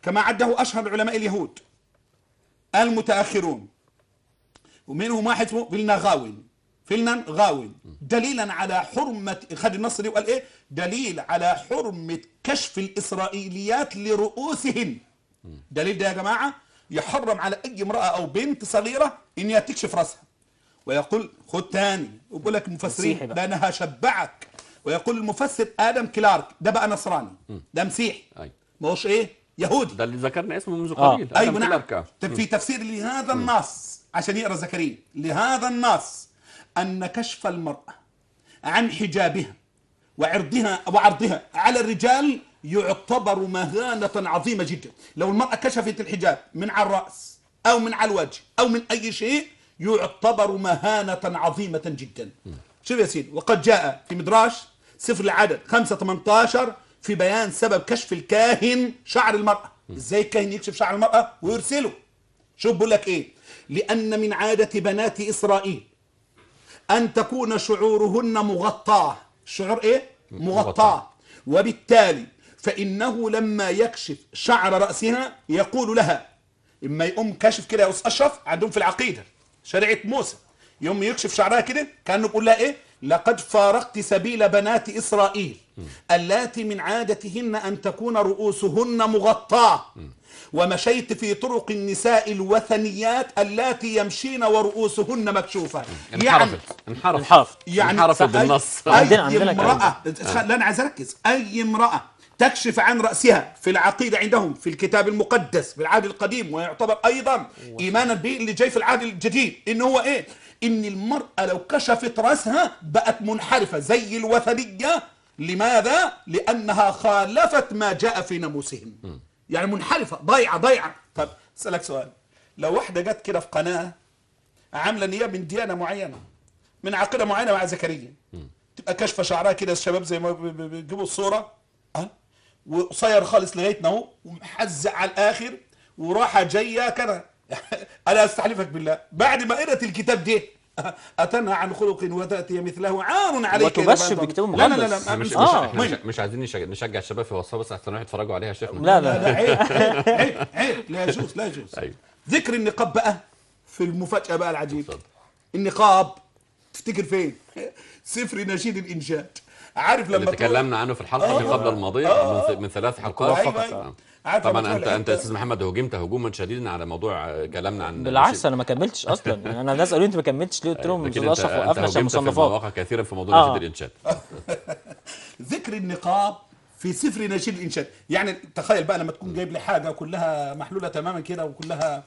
كما عده أشهر علماء اليهود المتأخرون، ومنهم واحد اسمه فيلنان غاوين، دليلا على حرمة، خد النص دي وقال ايه؟ دليل على حرمة كشف الإسرائيليات لرؤوسهن. دليل ده يا جماعة يحرم على أي امرأة أو بنت صغيرة إنها تكشف رأسها. ويقول خد تاني، ويقول لك المفسرين لأنها شبعك. ويقول المفسر آدم كلارك، ده بقى نصراني، ده مسيحي، ما هوش ايه؟ يهودي. ده اللي ذكرنا اسمه منذ قليل. ايوه نعم. في تفسير لهذا النص عشان يقرا زكريا لهذا النص ان كشف المراه عن حجابها وعرضها على الرجال يعتبر مهانة عظيمة جدا. لو المرأة كشفت الحجاب من على الرأس او من على الوجه او من اي شيء يعتبر مهانة عظيمة جدا. شوف يا سيدي، وقد جاء في مدراش سفر العدد 5:18 في بيان سبب كشف الكاهن شعر المرأة. ازاي الكاهن يكشف شعر المرأة ويرسله؟ شوف بقول لك ايه: لأن من عادة بنات إسرائيل أن تكون شعورهن مغطاة. الشعور ايه؟ مغطاة. وبالتالي فإنه لما يكشف شعر رأسها يقول لها، إما يقوم كاشف كده يا أستاذ أشرف، عندهم في العقيدة شريعة موسى، يوم يكشف شعرها كده كأنه بيقول لها ايه؟ لقد فارقت سبيل بنات إسرائيل اللاتي من عادتهن أن تكون رؤوسهن مغطاة، ومشيت في طرق النساء الوثنيات اللاتي يمشين ورؤوسهن مكشوفة. انحرفت يعني بالنص. أي امرأة، لا أنا عايز أركز، أي امرأة تكشف عن رأسها في العقيدة عندهم في الكتاب المقدس في العهد القديم، ويعتبر أيضا إيمانا به اللي جاي في العهد الجديد، إن هو إيه؟ إن المرأة لو كشفت رأسها بقت منحرفة زي الوثنية. لماذا؟ لأنها خالفت ما جاء في ناموسهم، يعني منحرفة ضيعة. طب أسألك سؤال، لو واحدة جت كده في قناة عاملة نياب من ديانة معينة من عقيدة معينة مع زكريا، تبقى كشفة شعرها كده الشباب زي ما بيجيبوا الصورة وقصير خالص لغاية اهو ومحزق على الآخر وراحة جاية كده أنا أستحلفك بالله بعد ما قرأت الكتاب ده أتنهى عن خلق وتأتي مثله عار عليك وتبشر بكتاب مقدس. لا مش عايزين نشجع الشباب في وصفة، بس احسن يتفرجوا عليها يا شيخنا. لا عيب لا يجوز أيوه. ذكر النقاب بقى في المفاجأة بقى العجيبة. النقاب تفتكر فين؟ سفر نشيد الإنشاد. عارف لما تكلمنا عنه في الحلقة اللي قبل الماضية من 3 حلقات فقط. طبعا انت استاذ محمد هجمت هجوما شديدا على موضوع كلامنا عن بالعكس انا ما كملتش اصلا. يعني انا الناس قالوا انت ما كملتش ليه؟ قلت لهم استاذ اشرف وقفنا عشان مصنفات. مواقع كثيرا في موضوع نشيد الانشاد. ذكر النقاب في سفر نشيد الانشاد. يعني تخيل بقى لما تكون جايب لي حاجه كلها محلوله تماما كده وكلها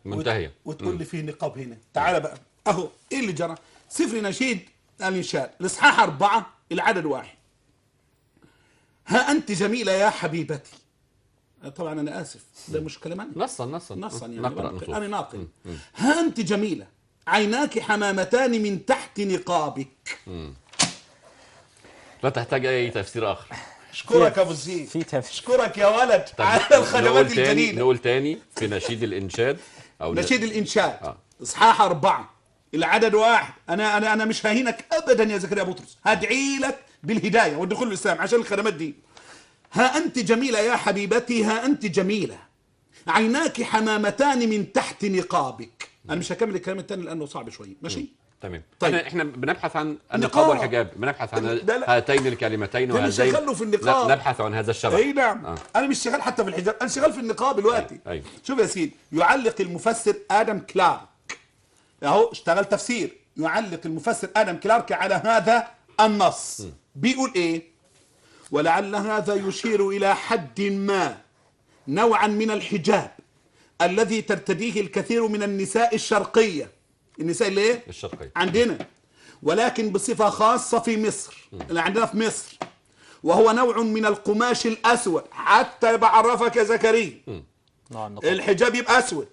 منتهيه وتقول لي فيه نقاب هنا. تعال بقى اهو ايه اللي جرى. سفر نشيد الانشاد الاصحاح 4 العدد 1: ها انت جميله يا حبيبتي. طبعا انا اسف ده مش كلام نصا يعني نقرأ انا ناقل. ها انت جميله عيناك حمامتان من تحت نقابك. لا تحتاج اي تفسير اخر. اشكرك ابو زيد، اشكرك يا ولد على الخدمات الجديده. نقول تاني في نشيد الانشاد او نشيد الانشاد اصحاح 4 العدد 1: انا مش هاهينك ابدا يا زكريا بطرس، هدعي لك بالهدايه والدخول الاسلام عشان الخدمات دي. ها أنت جميلة يا حبيبتي، ها أنت جميلة عيناك حمامتان من تحت نقابك. أنا مش هكمل الكلام الثاني لأنه صعب شوي. ماشي تمام. طيب احنا بنبحث عن النقاب والحجاب، بنبحث عن هاتين الكلمتين وهذين. في النقاب نبحث عن هذا الشبه. اي نعم. انا مش شغال حتى في الحجاب، انا شغال في النقاب دلوقتي. شوف يا سيدي، يعلق المفسر آدم كلارك اهو اشتغل تفسير. يعلق المفسر آدم كلارك على هذا النص بيقول ايه: ولعل هذا يشير إلى حد ما نوعا من الحجاب الذي ترتديه الكثير من النساء الشرقية. النساء اللي ايه؟ الشرقية عندنا، ولكن بصفة خاصة في مصر، اللي عندنا في مصر، وهو نوع من القماش الأسود. حتى بعرفك يا زكريا الحجاب يبقى أسود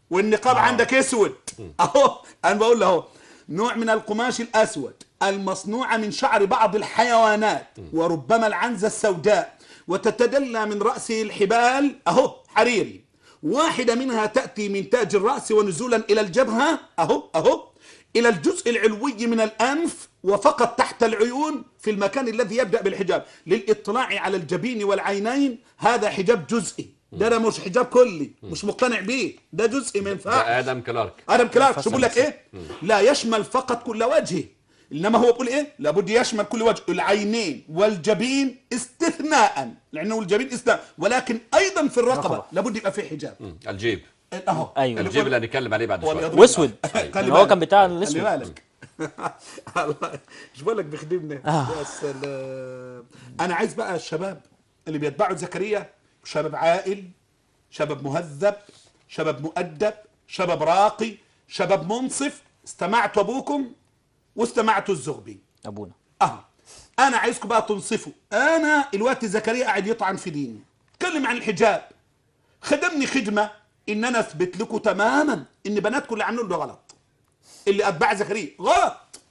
والنقاب عندك أسود أهو. أنا بقول له نوع من القماش الأسود المصنوعة من شعر بعض الحيوانات وربما العنزة السوداء، وتتدلى من رأسه الحبال أهو حريري. واحدة منها تأتي من تاج الرأس ونزولا إلى الجبهة أهو إلى الجزء العلوي من الأنف، وفقط تحت العيون في المكان الذي يبدأ بالحجاب. للإطلاع على الجبين والعينين هذا حجاب جزئي ده انا مش حجاب كلي، مش مقتنع بيه، ده جزء ما ينفعش. ده ادم كلارك شو بقول لك ايه؟ لا يشمل فقط كل وجهه، انما هو بيقول ايه؟ لابد يشمل كل وجه، العينين والجبين استثناء، لانه الجبين استثناء، ولكن ايضا في الرقبه لابد يبقى فيه حجاب. الجيب اهو ايوه الجيب اللي هنتكلم عليه بعد شويه واسود خلي هو كان بالك. بتاع خلي الاسود. بالك. الله ايش بقول لك بيخدمنا. يا سلام. انا عايز بقى الشباب اللي بيتبعوا زكريا شباب عاقل، شباب مهذب، شباب مؤدب، شباب راقي، شباب منصف، استمعتوا ابوكم واستمعتوا الزغبي ابونا. انا عايزكم بقى تنصفوا. انا الوقت زكريا قاعد يطعن في ديني، اتكلم عن الحجاب، خدمني خدمه ان انا اثبت لكم تماما ان بناتكم اللي عاملين ده غلط، اللي اتباع زكريا غلط،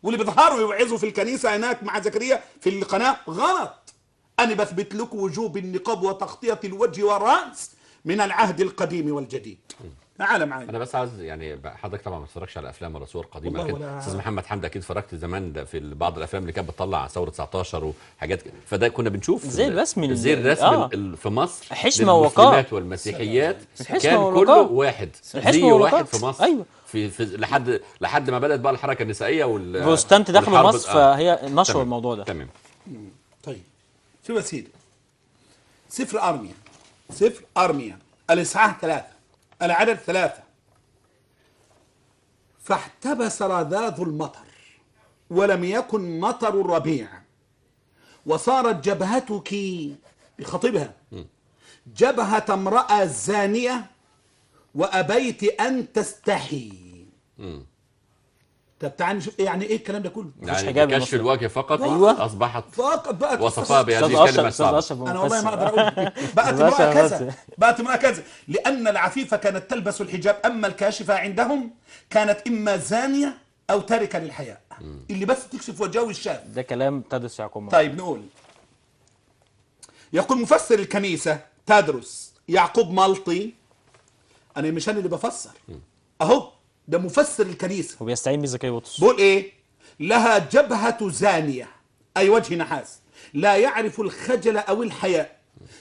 واللي بيظهروا يوعظوا في الكنيسه هناك مع زكريا في القناه غلط. انا بثبت لكم وجوب النقاب وتغطيه الوجه والراس من العهد القديم والجديد. تعال معايا. انا بس عايز يعني حضرتك طبعا ما اتفرجش على افلام ولا صور قديمه، لكن استاذ محمد حمدي اكيد اتفرجت زمان في بعض الافلام اللي كانت بتطلع ثوره 19 وحاجات كده، فده كنا بنشوف زي الرسم في مصر حشمه ووقار للمسلمات والمسيحيات كان ووقار. كله واحد، زي واحد في مصر. ايوه في لحد ما بدات بقى الحركه النسائيه بروتستانت دخلوا مصر فهي نشروا الموضوع ده. تمام. طيب شوف يا سيدي، سفر ارميا الاصحاح 3 العدد 3: فاحتبس رذاذ المطر ولم يكن مطر الربيع، وصارت جبهتك بخطيبها جبهة امرأة زانية وأبيت أن تستحي. طب تعال نشوف يعني ايه الكلام ده كله. يعني كشف الوجه فقط. أيوة. اصبحت فقط بقى وصفها بهذه الكلمه الصعبه. انا والله ما اقدر اقول بقت امراه كذا لان العفيفه كانت تلبس الحجاب، اما الكاشفه عندهم كانت اما زانيه او تاركه للحياء، اللي بس تكشف وجهها والشاف. ده كلام تدرس يعقوب. طيب نقول، يقول مفسر الكنيسه تدرس يعقوب ملطي، انا مش انا اللي بفسر، اهو ده مفسر الكنيسه وبيستعين بزكريا بطرس. بقول ايه؟ لها جبهة زانية أي وجه نحاس، لا يعرف الخجل أو الحياء.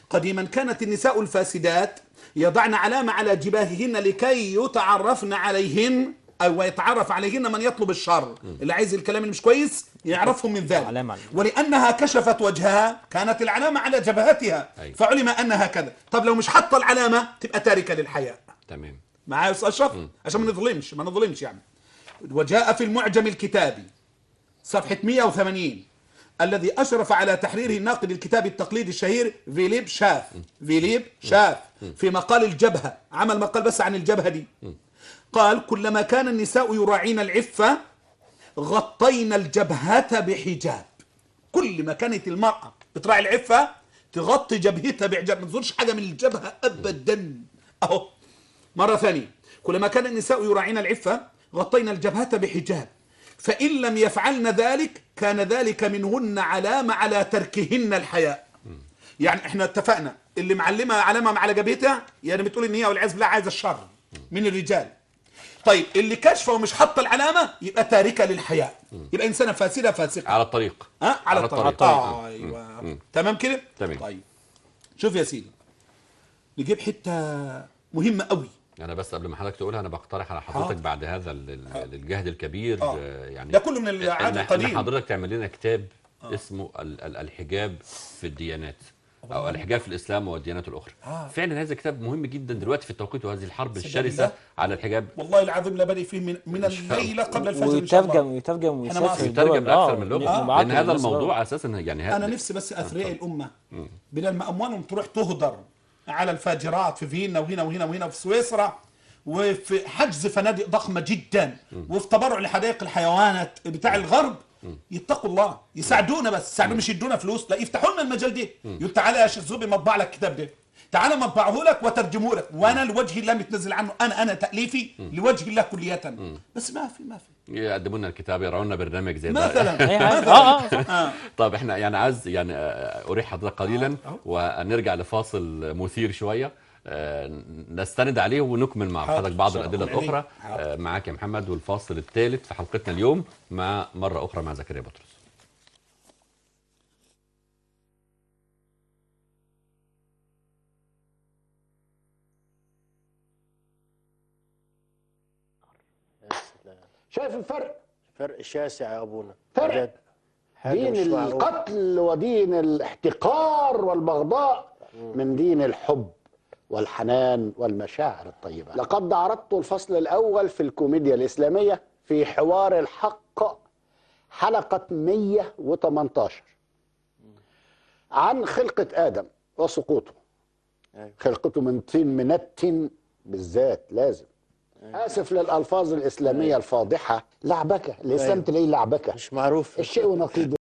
قديما كانت النساء الفاسدات يضعن علامة على جباههن لكي يتعرفن عليهن أو يتعرف عليهن من يطلب الشر، اللي عايز الكلام اللي مش كويس يعرفهم من ذلك. ولأنها كشفت وجهها كانت العلامة على جبهتها فعلم أنها كذا. طب لو مش حاطة العلامة تبقى تاركة للحياء. تمام معايا يا أستاذ أشرف؟ عشان ما نظلمش يعني. وجاء في المعجم الكتابي صفحة 180 الذي أشرف على تحريره الناقد الكتابي التقليدي الشهير فيليب شاف في مقال الجبهة، عمل مقال بس عن الجبهة دي، قال: كلما كان النساء يراعين العفة غطينا الجبهة بحجاب. كل ما كانت المرأة بتراعي العفة تغطي جبهتها بحجاب، ما تظهرش حاجة من الجبهة أبدا. أهو مرة ثانية، كلما كان النساء يراعين العفة غطينا الجبهة بحجاب، فإن لم يفعلن ذلك كان ذلك منهن علامة على تركهن الحياء. يعني احنا اتفقنا اللي معلمة علامة على جبهتها يعني بتقول ان هي والعياذ بالله عايزة الشر من الرجال. طيب اللي كاشفه ومش حاطه العلامة يبقى تاركة للحياء، يبقى إنسانة فاسدة فاسقة على الطريق. على الطريق. ايوه تمام كده. تمام. شوف يا سيدي، نجيب حتة مهمة قوي. أنا بس قبل ما حضرتك تقولها أنا بقترح على حضرتك بعد هذا الجهد الكبير يعني ده كله من العهد القديم، إن حضرتك تعمل لنا كتاب اسمه الحجاب في الديانات أو الحجاب في الإسلام والديانات الأخرى. فعلا هذا الكتاب مهم جدا دلوقتي في التوقيت وهذه الحرب الشرسة على الحجاب. والله العظيم لا بادئ فيه من الليلة قبل الفجر ويترجم لأكثر من لغة، لأن هذا الموضوع أساسا يعني أنا نفسي بس أثرياء الأمة بدل ما أموالهم تروح تهدر على الفاجرات في فيينا وهنا وهنا وهنا في سويسرا، وفي حجز فنادق ضخمة جدا، وفي تبرع لحدائق الحيوانات بتاع الغرب. يتقوا الله، يساعدونا، بس يساعدونا مش يدونا فلوس، لا يفتحوا لنا المجال ده. يقول تعالى يا شيخ زوبي مطبع لك الكتاب ده، تعالى مطبعه لك وترجمه لك، وانا لوجه الله متنزل عنه، انا تاليفي لوجه الله كلية. بس ما في يقدموا لنا الكتاب، يراوا لنا برنامج زي ده مثلا. طب احنا يعني عايز يعني اريح حضرتك قليلا ونرجع لفاصل مثير شويه نستند عليه ونكمل مع حضرتك بعض الادله الاخرى. معاك يا محمد، والفاصل الثالث في حلقتنا اليوم مع مره اخرى مع زكريا بطرس. شايف الفرق؟ فرق شاسع يا ابونا. فرق دين القتل ودين الاحتقار والبغضاء من دين الحب والحنان والمشاعر الطيبة. لقد عرضت الفصل الأول في الكوميديا الإسلامية في حوار الحق حلقة 118 عن خلقة آدم وسقوطه. خلقته من طين منتن بالذات لازم. آسف للألفاظ الإسلامية الفاضحة، لعبكة، الإسلام تلاقيه لعبكة، مش معروف الشيء ونقيضه.